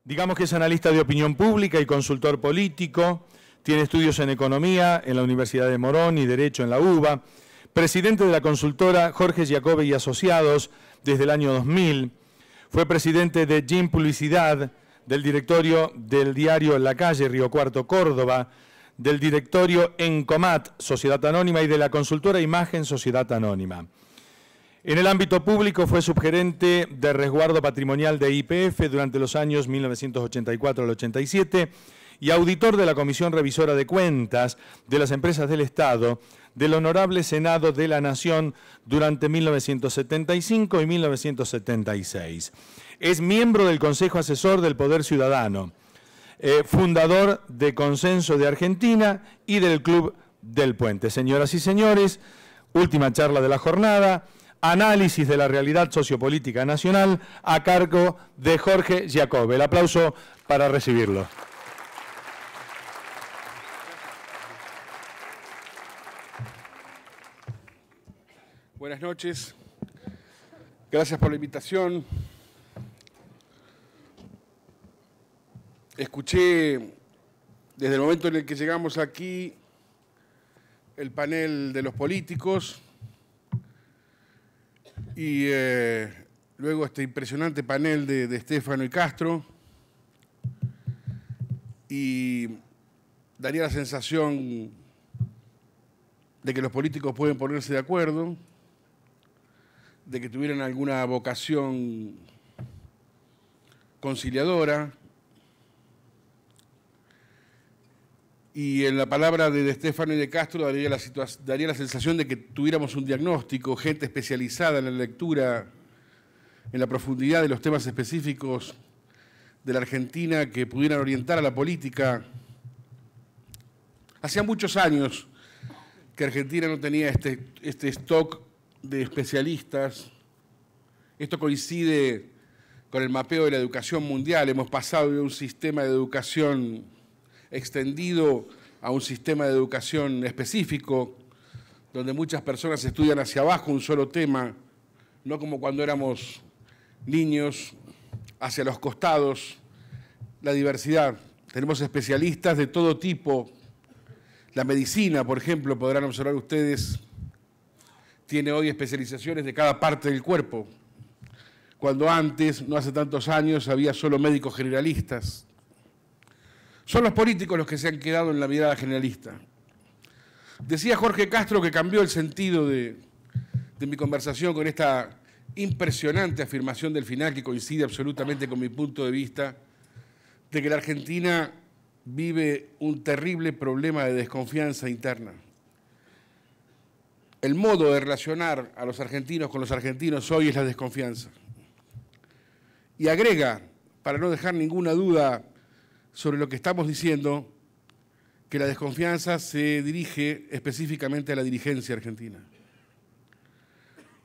Digamos que es analista de opinión pública y consultor político, tiene estudios en economía en la Universidad de Morón y Derecho en la UBA, presidente de la consultora Jorge Giacobbe y Asociados desde el año 2000, fue presidente de GIM Publicidad, del directorio del diario La Calle, Río Cuarto, Córdoba, del directorio Encomat, Sociedad Anónima, y de la consultora Imagen, Sociedad Anónima. En el ámbito público fue subgerente de resguardo patrimonial de YPF durante los años 1984 al 87 y auditor de la Comisión Revisora de Cuentas de las Empresas del Estado del Honorable Senado de la Nación durante 1975 y 1976. Es miembro del Consejo Asesor del Poder Ciudadano, fundador de Consenso de Argentina y del Club del Puente. Señoras y señores, última charla de la jornada. Análisis de la realidad sociopolítica nacional a cargo de Jorge Giacobbe. El aplauso para recibirlo. Buenas noches. Gracias por la invitación. Escuché desde el momento en el que llegamos aquí el panel de los políticos y luego este impresionante panel de Stefano y Castro, y daría la sensación de que los políticos pueden ponerse de acuerdo, de que tuvieran alguna vocación conciliadora, y en la palabra de Stefano y de Castro daría la sensación de que tuviéramos un diagnóstico, gente especializada en la lectura, en la profundidad de los temas específicos de la Argentina que pudieran orientar a la política. Hacía muchos años que Argentina no tenía este stock de especialistas. Esto coincide con el mapeo de la educación mundial. Hemos pasado de un sistema de educación extendido a un sistema de educación específico, donde muchas personas estudian hacia abajo un solo tema, no como cuando éramos niños, hacia los costados, la diversidad. Tenemos especialistas de todo tipo. La medicina, por ejemplo, podrán observar ustedes, tiene hoy especializaciones de cada parte del cuerpo, cuando antes, no hace tantos años, había solo médicos generalistas. Son los políticos los que se han quedado en la mirada generalista. Decía Jorge Castro que cambió el sentido de mi conversación con esta impresionante afirmación del final que coincide absolutamente con mi punto de vista, de que la Argentina vive un terrible problema de desconfianza interna. El modo de relacionar a los argentinos con los argentinos hoy es la desconfianza. Y agrega, para no dejar ninguna duda sobre lo que estamos diciendo, que la desconfianza se dirige específicamente a la dirigencia argentina.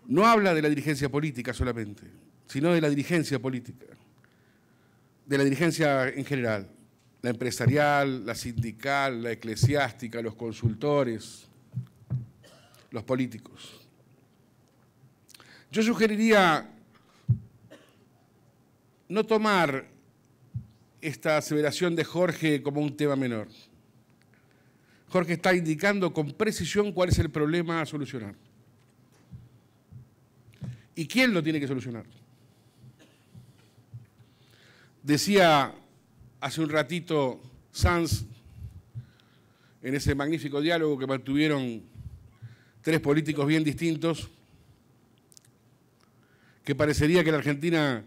No habla de la dirigencia política solamente, sino de la dirigencia política, de la dirigencia en general, la empresarial, la sindical, la eclesiástica, los consultores, los políticos. Yo sugeriría no tomar esta aseveración de Jorge como un tema menor. Jorge está indicando con precisión cuál es el problema a solucionar. ¿Y quién lo tiene que solucionar? Decía hace un ratito Sanz, en ese magnífico diálogo que mantuvieron tres políticos bien distintos, que parecería que la Argentina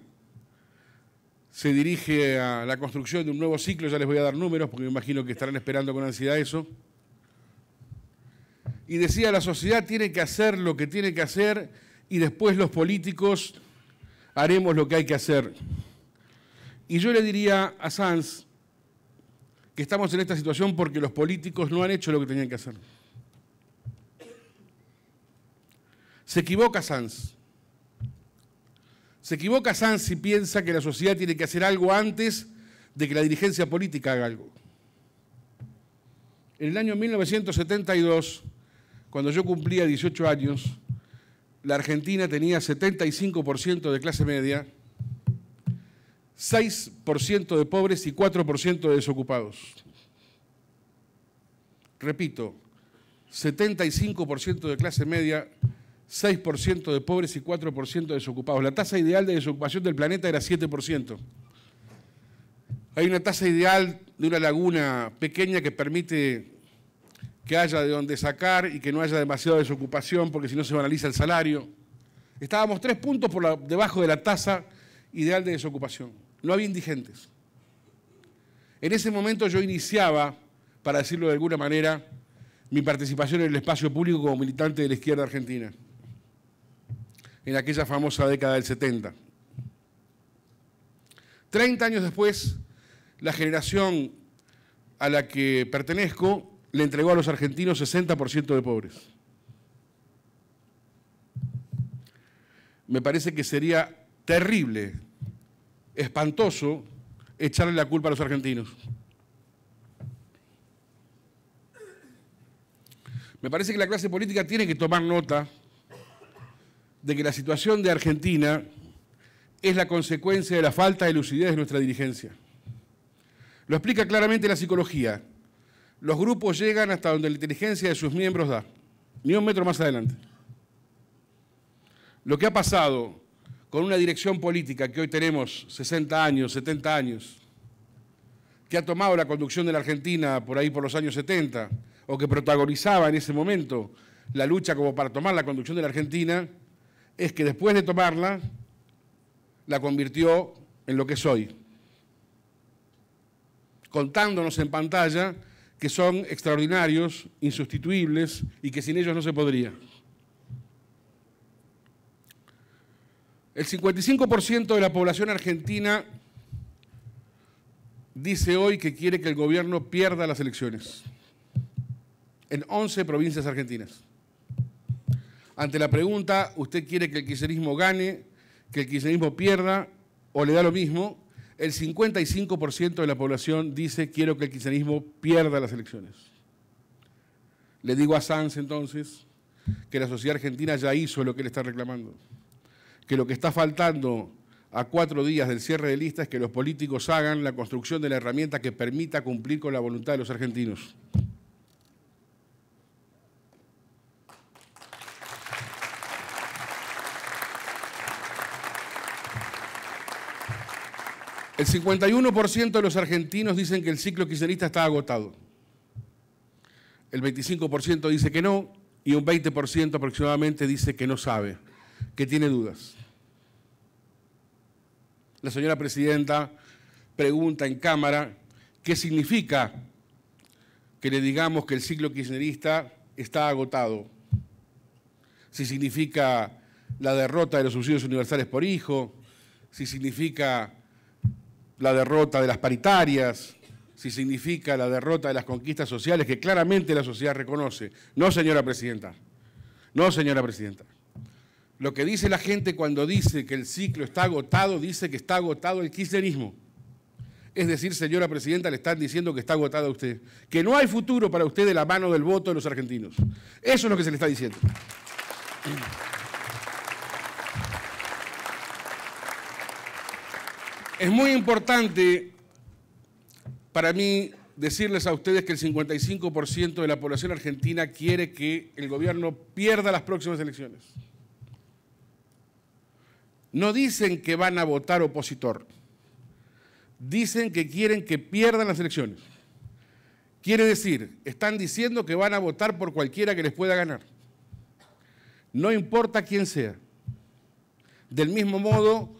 se dirige a la construcción de un nuevo ciclo. Ya les voy a dar números porque me imagino que estarán esperando con ansiedad eso. Y decía, la sociedad tiene que hacer lo que tiene que hacer y después los políticos haremos lo que hay que hacer. Y yo le diría a Sanz que estamos en esta situación porque los políticos no han hecho lo que tenían que hacer. Se equivoca Sanz. Se equivoca Sanz si piensa que la sociedad tiene que hacer algo antes de que la dirigencia política haga algo. En el año 1972, cuando yo cumplía 18 años, la Argentina tenía 75% de clase media, 6% de pobres y 4% de desocupados. Repito, 75% de clase media, 6% de pobres y 4% de desocupados. La tasa ideal de desocupación del planeta era 7%. Hay una tasa ideal de una laguna pequeña que permite que haya de dónde sacar y que no haya demasiada desocupación, porque si no se banaliza el salario. Estábamos 3 puntos debajo de la tasa ideal de desocupación. No había indigentes. En ese momento yo iniciaba, para decirlo de alguna manera, mi participación en el espacio público como militante de la izquierda argentina, en aquella famosa década del 70. 30 años después, la generación a la que pertenezco le entregó a los argentinos 60% de pobres. Me parece que sería terrible, espantoso, echarle la culpa a los argentinos. Me parece que la clase política tiene que tomar nota de que la situación de Argentina es la consecuencia de la falta de lucidez de nuestra dirigencia. Lo explica claramente la psicología. Los grupos llegan hasta donde la inteligencia de sus miembros da, ni un metro más adelante. Lo que ha pasado con una dirección política que hoy tenemos 60 años, 70 años, que ha tomado la conducción de la Argentina por ahí por los años 70, o que protagonizaba en ese momento la lucha como para tomar la conducción de la Argentina, es que después de tomarla, la convirtió en lo que es hoy, contándonos en pantalla que son extraordinarios, insustituibles y que sin ellos no se podría. El 55% de la población argentina dice hoy que quiere que el gobierno pierda las elecciones en 11 provincias argentinas. Ante la pregunta, ¿usted quiere que el kirchnerismo gane, que el kirchnerismo pierda o le da lo mismo? El 55% de la población dice quiero que el kirchnerismo pierda las elecciones. Le digo a Sanz entonces que la sociedad argentina ya hizo lo que él está reclamando, que lo que está faltando a 4 días del cierre de listas es que los políticos hagan la construcción de la herramienta que permita cumplir con la voluntad de los argentinos. El 51% de los argentinos dicen que el ciclo kirchnerista está agotado. El 25% dice que no y un 20% aproximadamente dice que no sabe, que tiene dudas. La señora presidenta pregunta en Cámara qué significa que le digamos que el ciclo kirchnerista está agotado. Si significa la derrota de los subsidios universales por hijo, si significa la derrota de las paritarias, si significa la derrota de las conquistas sociales que claramente la sociedad reconoce. No, señora presidenta. No, señora presidenta. Lo que dice la gente cuando dice que el ciclo está agotado, dice que está agotado el kirchnerismo. Es decir, señora presidenta, le están diciendo que está agotada usted, que no hay futuro para usted de la mano del voto de los argentinos. Eso es lo que se le está diciendo. Es muy importante para mí decirles a ustedes que el 55% de la población argentina quiere que el gobierno pierda las próximas elecciones. No dicen que van a votar opositor, dicen que quieren que pierdan las elecciones. Quiere decir, están diciendo que van a votar por cualquiera que les pueda ganar. No importa quién sea. Del mismo modo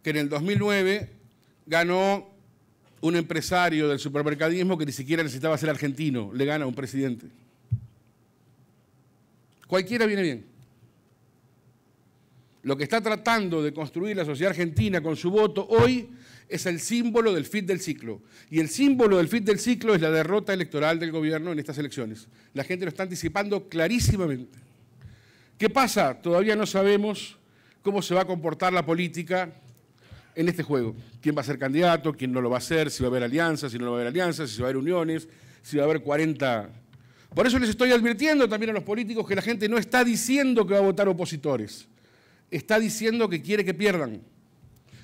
que en el 2009 ganó un empresario del supermercadismo que ni siquiera necesitaba ser argentino, le gana a un presidente. Cualquiera viene bien. Lo que está tratando de construir la sociedad argentina con su voto hoy es el símbolo del fin del ciclo. Y el símbolo del fin del ciclo es la derrota electoral del gobierno en estas elecciones. La gente lo está anticipando clarísimamente. ¿Qué pasa? Todavía no sabemos cómo se va a comportar la política en este juego. ¿Quién va a ser candidato? ¿Quién no lo va a ser? ¿Si va a haber alianzas? ¿Si no va a haber alianzas? ¿Si va a haber uniones? ¿Si va a haber 40? Por eso les estoy advirtiendo también a los políticos que la gente no está diciendo que va a votar opositores. Está diciendo que quiere que pierdan.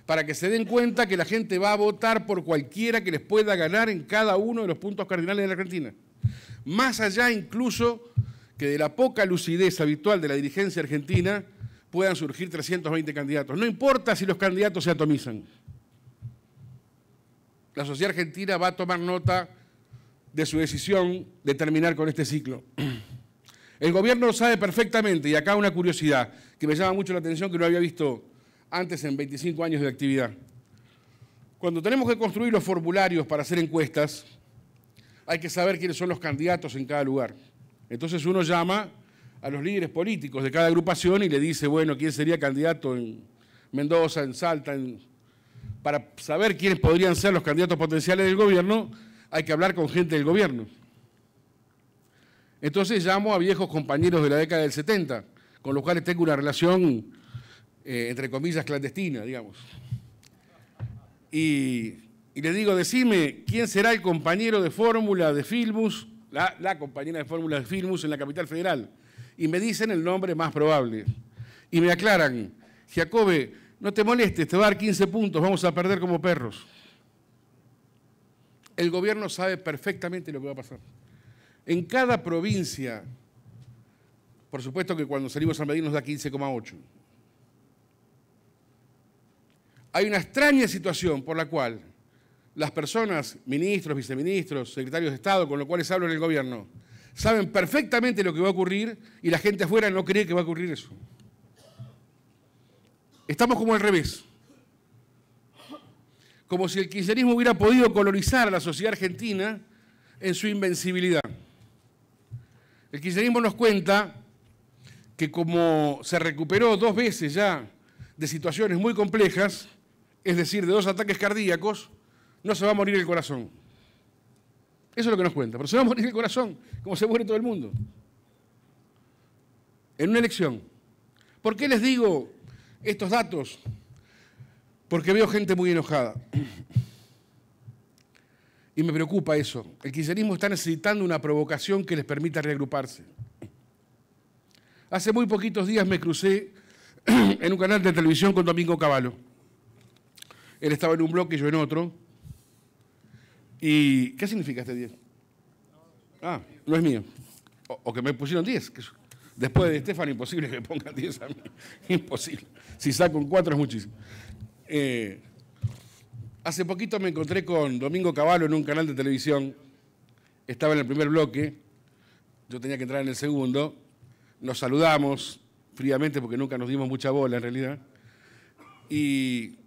para que se den cuenta que la gente va a votar por cualquiera que les pueda ganar en cada uno de los puntos cardinales de la Argentina. Más allá incluso que de la poca lucidez habitual de la dirigencia argentina puedan surgir 320 candidatos. No importa si los candidatos se atomizan. La sociedad argentina va a tomar nota de su decisión de terminar con este ciclo. El gobierno lo sabe perfectamente, y acá una curiosidad que me llama mucho la atención, que no había visto antes en 25 años de actividad. Cuando tenemos que construir los formularios para hacer encuestas, hay que saber quiénes son los candidatos en cada lugar. Entonces uno llama a los líderes políticos de cada agrupación y le dice, bueno, quién sería candidato en Mendoza, en Salta, para saber quiénes podrían ser los candidatos potenciales del gobierno, hay que hablar con gente del gobierno. Entonces llamo a viejos compañeros de la década del 70, con los cuales tengo una relación, entre comillas, clandestina, digamos. Y le digo, decime, ¿quién será el compañero de fórmula de Filmus, la compañera de fórmula de Filmus en la capital federal? Y me dicen el nombre más probable. Y me aclaran, Giacobbe, no te molestes, te va a dar 15 puntos, vamos a perder como perros. El gobierno sabe perfectamente lo que va a pasar. En cada provincia, por supuesto que cuando salimos a medir nos da 15,8. Hay una extraña situación por la cual las personas, ministros, viceministros, secretarios de Estado, con los cuales hablo en el gobierno, saben perfectamente lo que va a ocurrir y la gente afuera no cree que va a ocurrir eso. Estamos como al revés. Como si el kirchnerismo hubiera podido colonizar a la sociedad argentina en su invencibilidad. El kirchnerismo nos cuenta que como se recuperó 2 veces ya de situaciones muy complejas, es decir, de 2 ataques cardíacos, no se va a morir el corazón. Eso es lo que nos cuenta, pero se va a morir el corazón, como se muere todo el mundo. En una elección. ¿Por qué les digo estos datos? Porque veo gente muy enojada. Y me preocupa eso. El kirchnerismo está necesitando una provocación que les permita reagruparse. Hace muy poquitos días me crucé en un canal de televisión con Domingo Cavallo. Él estaba en un bloque y yo en otro. ¿Y qué significa este 10? Ah, no es mío. O que me pusieron 10. Después de Estefano, imposible que me pongan 10 a mí. Imposible. Si saco un 4 es muchísimo. Hace poquito me encontré con Domingo Cavallo en un canal de televisión. Estaba en el primer bloque. Yo tenía que entrar en el segundo. Nos saludamos fríamente porque nunca nos dimos mucha bola en realidad. Y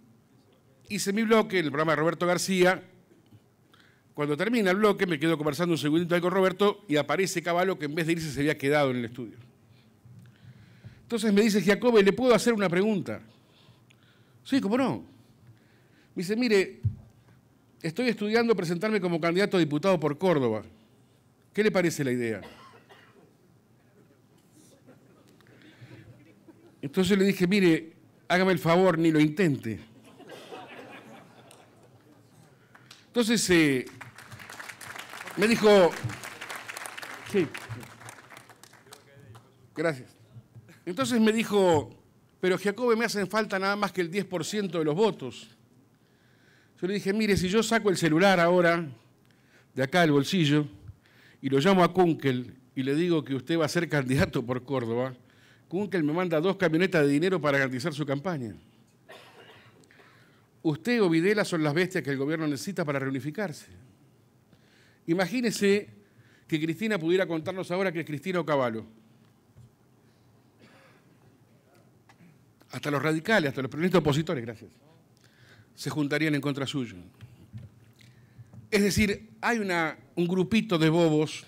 hice mi bloque en el programa de Roberto García. Cuando termina el bloque me quedo conversando un segundito ahí con Roberto y aparece Cavallo que en vez de irse se había quedado en el estudio. Entonces me dice, Giacobbe, ¿le puedo hacer una pregunta? Sí, ¿cómo no? Me dice, mire, estoy estudiando presentarme como candidato a diputado por Córdoba. ¿Qué le parece la idea? Entonces le dije, mire, hágame el favor, ni lo intente. Entonces me dijo, sí, gracias. Entonces me dijo, pero Giacobbe, me hacen falta nada más que el 10% de los votos. Yo le dije, mire, si yo saco el celular ahora, de acá del bolsillo, y lo llamo a Kunkel y le digo que usted va a ser candidato por Córdoba, Kunkel me manda 2 camionetas de dinero para garantizar su campaña. Usted o Videla son las bestias que el gobierno necesita para reunificarse. Imagínese que Cristina pudiera contarnos ahora que es Cristina o Cavallo. Hasta los radicales, hasta los peronistas opositores, gracias, se juntarían en contra suyo. Es decir, hay un grupito de bobos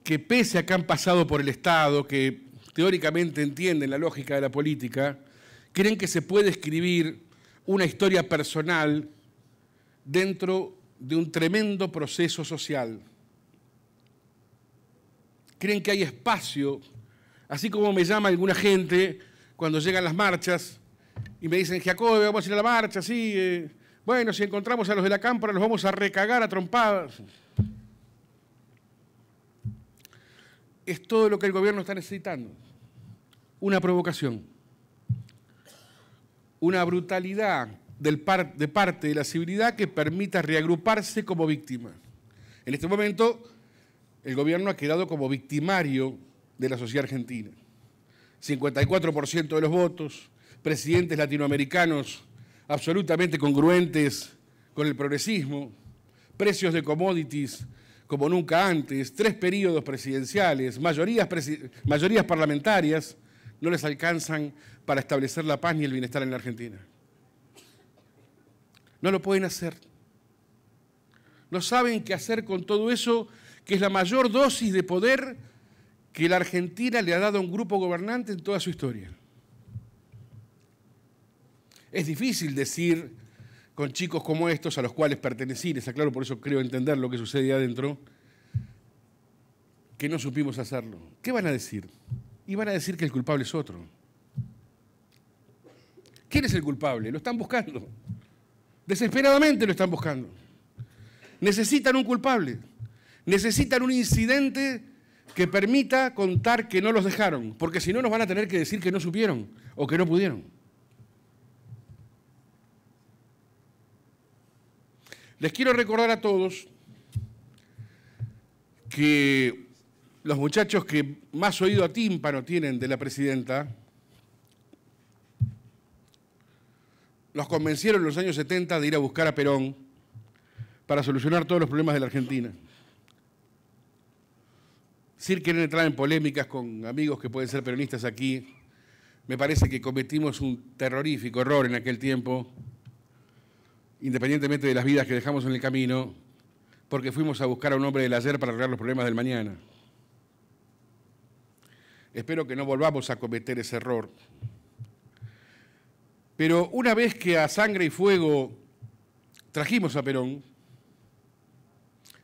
que pese a que han pasado por el Estado, que teóricamente entienden la lógica de la política, creen que se puede escribir una historia personal dentro de un tremendo proceso social. Creen que hay espacio, así como me llama alguna gente cuando llegan las marchas y me dicen, Giacobbe, vamos a ir a la marcha, sí, bueno, si encontramos a los de la Cámpora los vamos a recagar a trompadas. Es todo lo que el gobierno está necesitando, una provocación. una brutalidad de parte de la civilidad que permita reagruparse como víctima. En este momento, el gobierno ha quedado como victimario de la sociedad argentina. 54% de los votos, presidentes latinoamericanos absolutamente congruentes con el progresismo, precios de commodities como nunca antes, 3 períodos presidenciales, mayorías parlamentarias, no les alcanzan para establecer la paz ni el bienestar en la Argentina. No lo pueden hacer. No saben qué hacer con todo eso, que es la mayor dosis de poder que la Argentina le ha dado a un grupo gobernante en toda su historia. Es difícil decir con chicos como estos, a los cuales pertenecí, les aclaro, por eso creo entender lo que sucede adentro, que no supimos hacerlo. ¿Qué van a decir? Y van a decir que el culpable es otro. ¿Quién es el culpable? Lo están buscando. Desesperadamente lo están buscando. Necesitan un culpable. Necesitan un incidente que permita contar que no los dejaron, porque si no nos van a tener que decir que no supieron o que no pudieron. Les quiero recordar a todos que los muchachos que más oído a tímpano tienen de la presidenta los convencieron en los años 70 de ir a buscar a Perón para solucionar todos los problemas de la Argentina. Sin querer entrar en polémicas con amigos que pueden ser peronistas aquí, me parece que cometimos un terrorífico error en aquel tiempo, independientemente de las vidas que dejamos en el camino, porque fuimos a buscar a un hombre del ayer para arreglar los problemas del mañana. Espero que no volvamos a cometer ese error. Pero una vez que a sangre y fuego trajimos a Perón,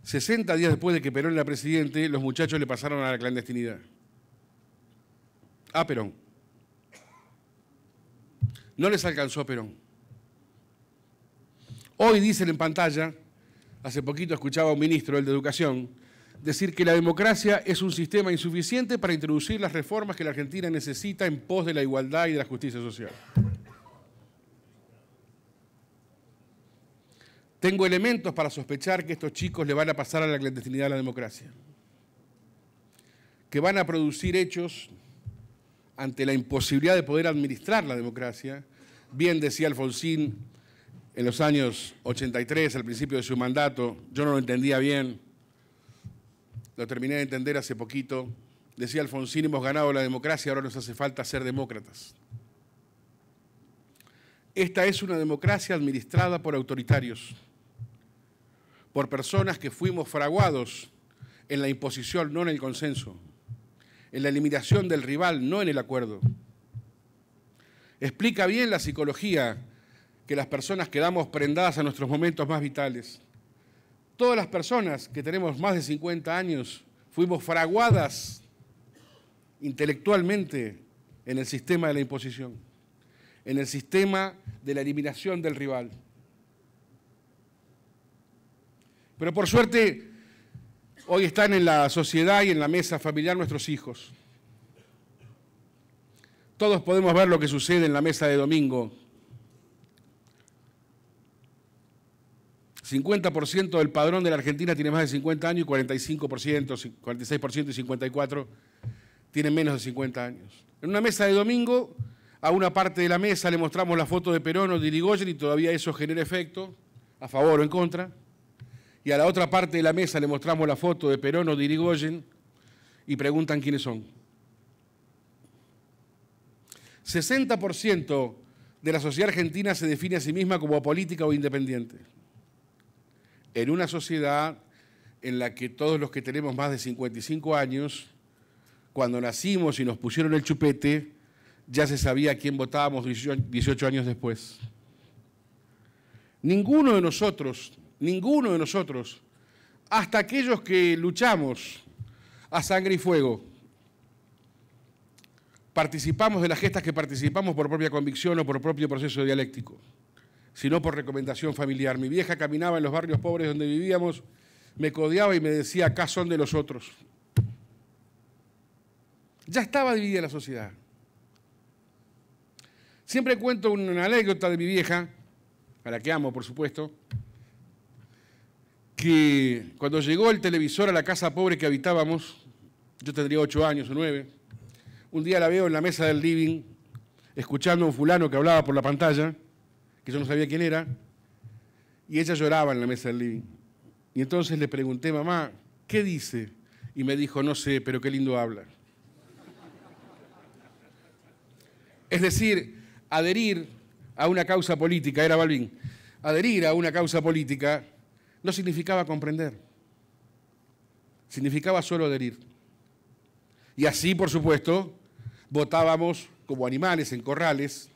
60 días después de que Perón era presidente, los muchachos le pasaron a la clandestinidad. A Perón. No les alcanzó a Perón. Hoy dicen en pantalla, hace poquito escuchaba a un ministro, el de Educación, decir que la democracia es un sistema insuficiente para introducir las reformas que la Argentina necesita en pos de la igualdad y de la justicia social. Tengo elementos para sospechar que estos chicos le van a pasar a la clandestinidad a la democracia, que van a producir hechos ante la imposibilidad de poder administrar la democracia. Bien decía Alfonsín en los años 83, al principio de su mandato, yo no lo entendía bien, lo terminé de entender hace poquito. Decía Alfonsín, hemos ganado la democracia, ahora nos hace falta ser demócratas. Esta es una democracia administrada por autoritarios, por personas que fuimos fraguados en la imposición, no en el consenso, en la eliminación del rival, no en el acuerdo. Explica bien la psicología que las personas quedamos prendadas a nuestros momentos más vitales. Todas las personas que tenemos más de 50 años fuimos fraguadas intelectualmente en el sistema de la imposición, en el sistema de la eliminación del rival. Pero por suerte, hoy están en la sociedad y en la mesa familiar nuestros hijos. Todos podemos ver lo que sucede en la mesa de domingo. 50% del padrón de la Argentina tiene más de 50 años y 45%, 46% y 54% tienen menos de 50 años. En una mesa de domingo, a una parte de la mesa le mostramos la foto de Perón o de Irigoyen y todavía eso genera efecto, a favor o en contra. Y a la otra parte de la mesa le mostramos la foto de Perón o de Irigoyen y preguntan quiénes son. 60% de la sociedad argentina se define a sí misma como apolítica o independiente. En una sociedad en la que todos los que tenemos más de 55 años, cuando nacimos y nos pusieron el chupete, ya se sabía a quién votábamos 18 años después. Ninguno de nosotros, hasta aquellos que luchamos a sangre y fuego, participamos de las gestas que participamos por propia convicción o por propio proceso dialéctico, sino por recomendación familiar. Mi vieja caminaba en los barrios pobres donde vivíamos, me codeaba y me decía, acá son de los otros. Ya estaba dividida la sociedad. Siempre cuento una anécdota de mi vieja, a la que amo, por supuesto, que cuando llegó el televisor a la casa pobre que habitábamos, yo tendría 8 años o 9, un día la veo en la mesa del living, escuchando a un fulano que hablaba por la pantalla, que yo no sabía quién era, y ella lloraba en la mesa del living. Y entonces le pregunté, mamá, ¿qué dice? Y me dijo, no sé, pero qué lindo habla. Es decir, adherir a una causa política, era Balbín, adherir a una causa política no significaba comprender, significaba solo adherir. Y así, por supuesto, votábamos como animales en corrales,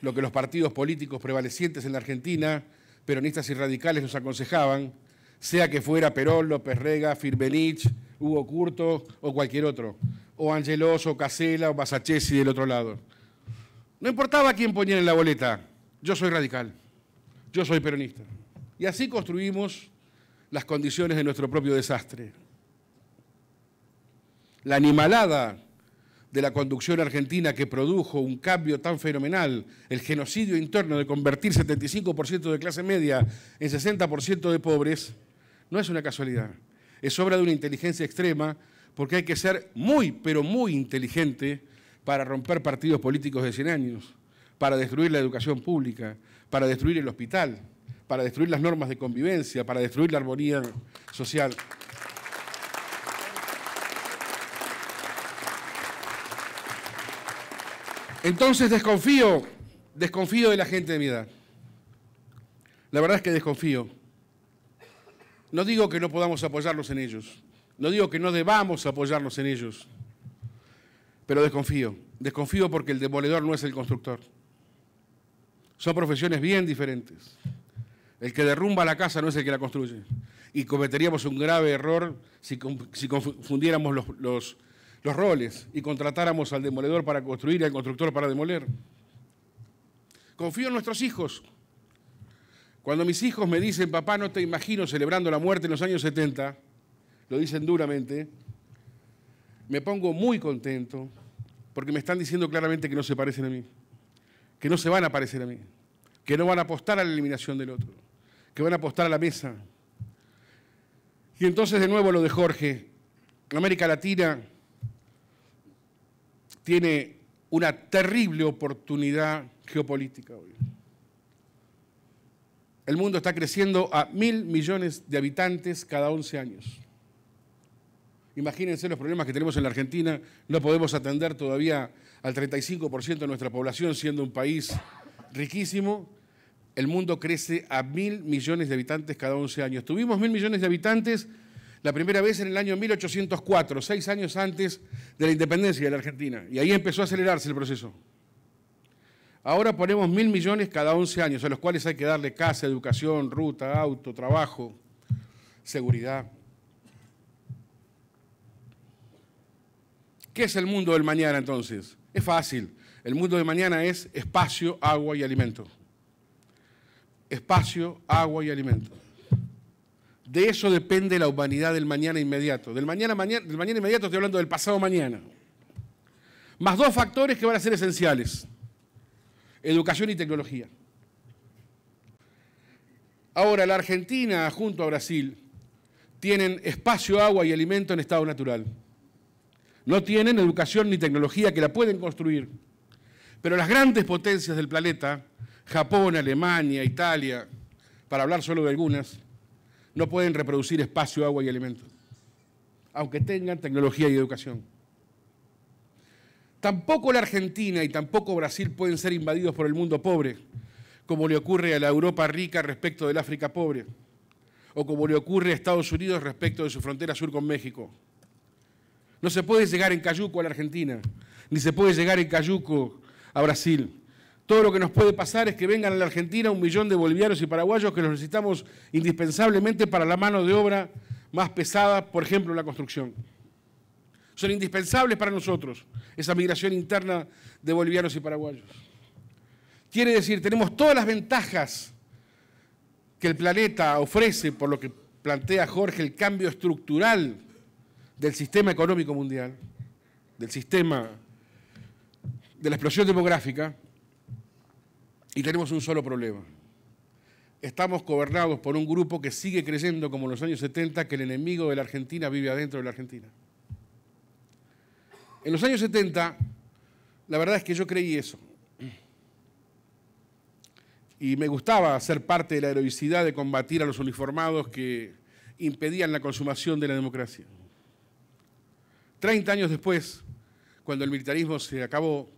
lo que los partidos políticos prevalecientes en la Argentina, peronistas y radicales, nos aconsejaban, sea que fuera Perón, López Rega, Firmenich, Hugo Curto o cualquier otro, o Angelos, o Casella, o Masachesi del otro lado. No importaba quién ponían en la boleta, yo soy radical, yo soy peronista. Y así construimos las condiciones de nuestro propio desastre. La animalada de la conducción argentina que produjo un cambio tan fenomenal, el genocidio interno de convertir 75% de clase media en 60% de pobres, no es una casualidad. Es obra de una inteligencia extrema, porque hay que ser muy, pero muy inteligente para romper partidos políticos de 100 años, para destruir la educación pública, para destruir el hospital, para destruir las normas de convivencia, para destruir la armonía social. Entonces desconfío de la gente de mi edad. La verdad es que desconfío. No digo que no podamos apoyarnos en ellos, no digo que no debamos apoyarnos en ellos, pero desconfío. Desconfío porque el demoledor no es el constructor. Son profesiones bien diferentes. El que derrumba la casa no es el que la construye. Y cometeríamos un grave error si confundiéramos los roles y contratáramos al demoledor para construir y al constructor para demoler. Confío en nuestros hijos. Cuando mis hijos me dicen, papá, no te imagino celebrando la muerte en los años 70, lo dicen duramente, me pongo muy contento porque me están diciendo claramente que no se parecen a mí, que no se van a parecer a mí, que no van a apostar a la eliminación del otro, que van a apostar a la mesa. Y entonces de nuevo lo de Jorge. América Latina tiene una terrible oportunidad geopolítica hoy. El mundo está creciendo a 1.000 millones de habitantes cada 11 años. Imagínense los problemas que tenemos en la Argentina. No podemos atender todavía al 35% de nuestra población, siendo un país riquísimo. El mundo crece a 1.000 millones de habitantes cada 11 años. Tuvimos 1.000 millones de habitantes la primera vez en el año 1804, 6 años antes de la independencia de la Argentina. Y ahí empezó a acelerarse el proceso. Ahora ponemos 1.000 millones cada 11 años, a los cuales hay que darle casa, educación, ruta, auto, trabajo, seguridad. ¿Qué es el mundo del mañana entonces? Es fácil. El mundo de mañana es espacio, agua y alimento. Espacio, agua y alimento. De eso depende la humanidad del mañana inmediato. Del mañana inmediato estoy hablando del pasado mañana. Más 2 factores que van a ser esenciales. Educación y tecnología. Ahora, la Argentina junto a Brasil tienen espacio, agua y alimento en estado natural. No tienen educación ni tecnología que la pueden construir. Pero las grandes potencias del planeta, Japón, Alemania, Italia, para hablar solo de algunas, no pueden reproducir espacio, agua y alimento, aunque tengan tecnología y educación. Tampoco la Argentina y tampoco Brasil pueden ser invadidos por el mundo pobre, como le ocurre a la Europa rica respecto del África pobre, o como le ocurre a Estados Unidos respecto de su frontera sur con México. No se puede llegar en cayuco a la Argentina, ni se puede llegar en cayuco a Brasil. Todo lo que nos puede pasar es que vengan a la Argentina 1 millón de bolivianos y paraguayos que los necesitamos indispensablemente para la mano de obra más pesada, por ejemplo, la construcción. Son indispensables para nosotros esa migración interna de bolivianos y paraguayos. Quiere decir, tenemos todas las ventajas que el planeta ofrece, por lo que plantea Jorge, el cambio estructural del sistema económico mundial, del sistema de la explosión demográfica, Y tenemos un solo problema. Estamos gobernados por un grupo que sigue creyendo, como en los años 70, que el enemigo de la Argentina vive adentro de la Argentina. En los años 70, la verdad es que yo creí eso. Y me gustaba ser parte de la heroicidad de combatir a los uniformados que impedían la consumación de la democracia. 30 años después, cuando el militarismo se acabó,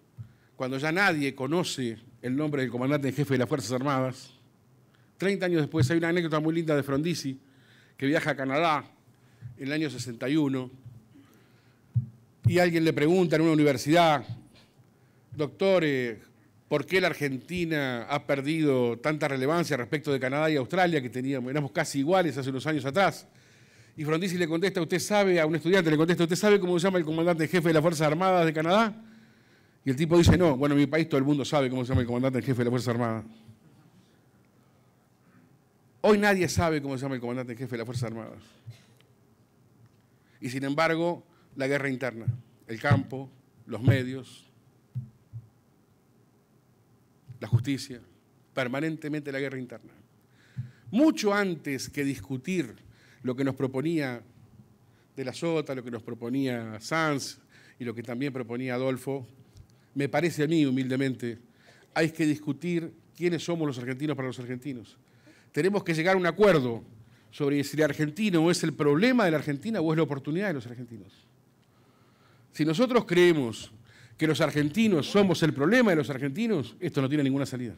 cuando ya nadie conoce el nombre del comandante en jefe de las Fuerzas Armadas, 30 años después hay una anécdota muy linda de Frondizi, que viaja a Canadá en el año 61, y alguien le pregunta en una universidad, doctor, ¿por qué la Argentina ha perdido tanta relevancia respecto de Canadá y Australia, que éramos casi iguales hace unos años atrás? Y Frondizi le contesta, ¿usted sabe? A un estudiante le contesta, ¿usted sabe cómo se llama el comandante en jefe de las Fuerzas Armadas de Canadá? Y el tipo dice, no, bueno, en mi país todo el mundo sabe cómo se llama el comandante en jefe de las Fuerzas Armadas. Hoy nadie sabe cómo se llama el comandante en jefe de las Fuerzas Armadas. Y sin embargo, la guerra interna, el campo, los medios, la justicia, permanentemente la guerra interna. Mucho antes que discutir lo que nos proponía De la Sota, lo que nos proponía Sanz y lo que también proponía Adolfo, me parece a mí, humildemente, hay que discutir quiénes somos los argentinos para los argentinos. Tenemos que llegar a un acuerdo sobre si el argentino es el problema de la Argentina o es la oportunidad de los argentinos. Si nosotros creemos que los argentinos somos el problema de los argentinos, esto no tiene ninguna salida.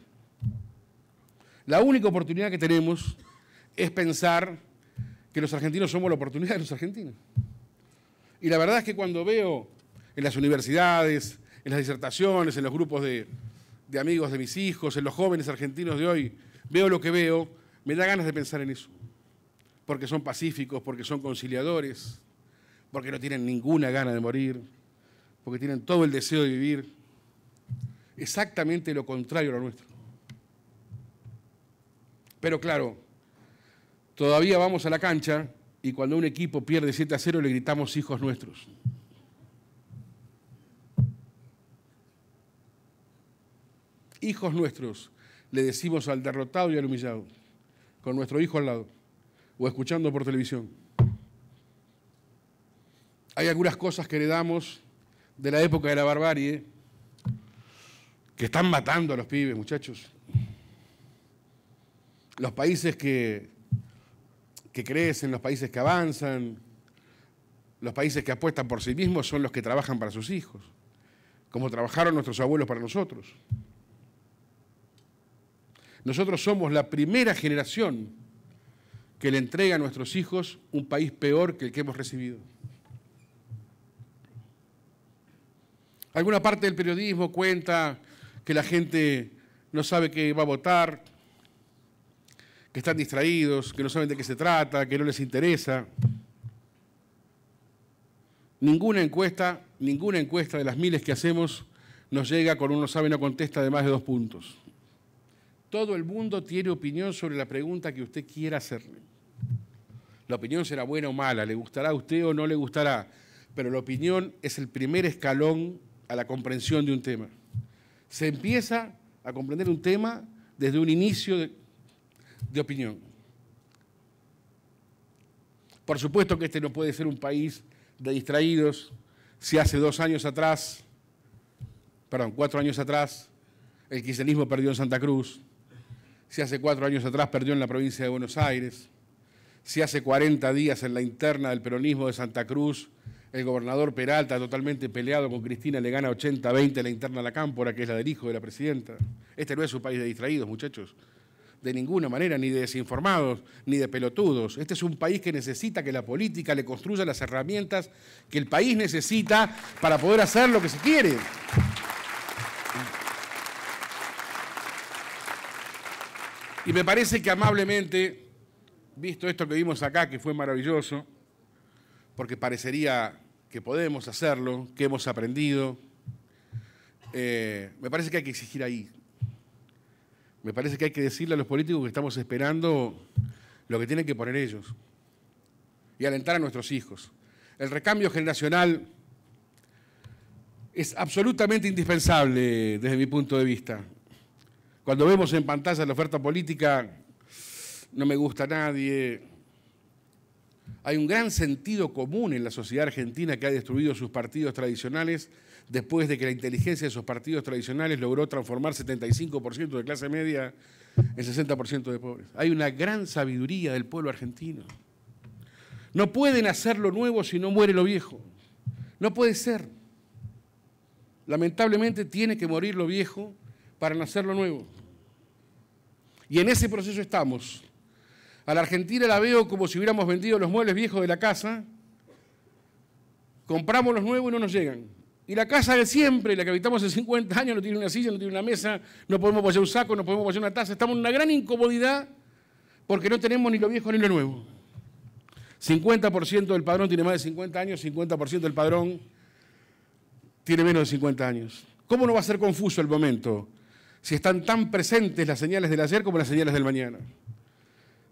La única oportunidad que tenemos es pensar que los argentinos somos la oportunidad de los argentinos. Y la verdad es que cuando veo en las universidades, en las disertaciones, en los grupos de amigos de mis hijos, en los jóvenes argentinos de hoy, veo lo que veo, me da ganas de pensar en eso. Porque son pacíficos, porque son conciliadores, porque no tienen ninguna gana de morir, porque tienen todo el deseo de vivir. Exactamente lo contrario a lo nuestro. Pero claro, todavía vamos a la cancha y cuando un equipo pierde 7-0 le gritamos hijos nuestros. Hijos nuestros, le decimos al derrotado y al humillado, con nuestro hijo al lado, o escuchando por televisión. Hay algunas cosas que heredamos de la época de la barbarie que están matando a los pibes, muchachos. Los países que crecen, los países que avanzan, los países que apuestan por sí mismos son los que trabajan para sus hijos, como trabajaron nuestros abuelos para nosotros. Nosotros somos la primera generación que le entrega a nuestros hijos un país peor que el que hemos recibido. Alguna parte del periodismo cuenta que la gente no sabe qué va a votar, que están distraídos, que no saben de qué se trata, que no les interesa. Ninguna encuesta de las miles que hacemos nos llega con un no sabe, no contesta de más de 2 puntos. Todo el mundo tiene opinión sobre la pregunta que usted quiera hacerle. La opinión será buena o mala, le gustará a usted o no le gustará, pero la opinión es el primer escalón a la comprensión de un tema. Se empieza a comprender un tema desde un inicio de opinión. Por supuesto que este no puede ser un país de distraídos. Si hace 4 años atrás, el kirchnerismo perdió en Santa Cruz, si hace 4 años atrás perdió en la provincia de Buenos Aires, si hace 40 días en la interna del peronismo de Santa Cruz, el gobernador Peralta, totalmente peleado con Cristina, le gana 80-20 la interna a la Cámpora, que es la del hijo de la presidenta. Este no es un país de distraídos, muchachos. De ninguna manera, ni de desinformados, ni de pelotudos. Este es un país que necesita que la política le construya las herramientas que el país necesita para poder hacer lo que se quiere. Y me parece que amablemente, visto esto que vimos acá, que fue maravilloso, porque parecería que podemos hacerlo, que hemos aprendido, me parece que hay que exigir ahí. Me parece que hay que decirle a los políticos que estamos esperando lo que tienen que poner ellos y alentar a nuestros hijos. El recambio generacional es absolutamente indispensable desde mi punto de vista. Cuando vemos en pantalla la oferta política, no me gusta a nadie. Hay un gran sentido común en la sociedad argentina que ha destruido sus partidos tradicionales después de que la inteligencia de esos partidos tradicionales logró transformar 75% de clase media en 60% de pobres. Hay una gran sabiduría del pueblo argentino. No pueden hacer lo nuevo si no muere lo viejo. No puede ser. Lamentablemente tiene que morir lo viejo para nacer lo nuevo. Y en ese proceso estamos. A la Argentina la veo como si hubiéramos vendido los muebles viejos de la casa, compramos los nuevos y no nos llegan. Y la casa de siempre, la que habitamos hace 50 años, no tiene una silla, no tiene una mesa, no podemos apoyar un saco, no podemos apoyar una taza. Estamos en una gran incomodidad porque no tenemos ni lo viejo ni lo nuevo. 50% del padrón tiene más de 50 años, 50% del padrón tiene menos de 50 años. ¿Cómo no va a ser confuso el momento si están tan presentes las señales del ayer como las señales del mañana?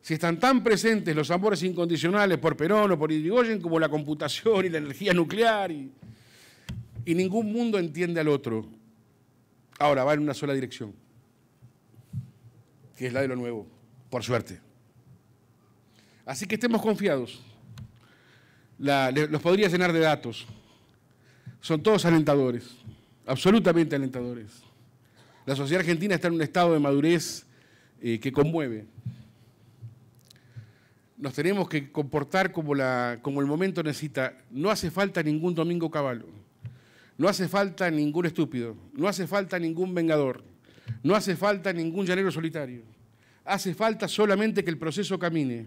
Si están tan presentes los amores incondicionales por Perón o por Irigoyen como la computación y la energía nuclear y ningún mundo entiende al otro. Ahora va en una sola dirección, que es la de lo nuevo, por suerte. Así que estemos confiados. Los podría llenar de datos. Son todos alentadores, absolutamente alentadores. La sociedad argentina está en un estado de madurez que conmueve. Nos tenemos que comportar como el momento necesita. No hace falta ningún Domingo Cavallo, no hace falta ningún estúpido, no hace falta ningún vengador, no hace falta ningún llanero solitario. Hace falta solamente que el proceso camine,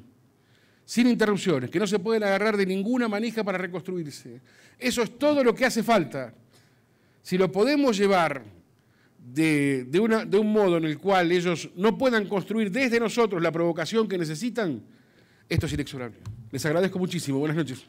sin interrupciones, que no se pueden agarrar de ninguna manija para reconstruirse. Eso es todo lo que hace falta. Si lo podemos llevar de un modo en el cual ellos no puedan construir desde nosotros la provocación que necesitan, esto es inexorable. Les agradezco muchísimo. Buenas noches.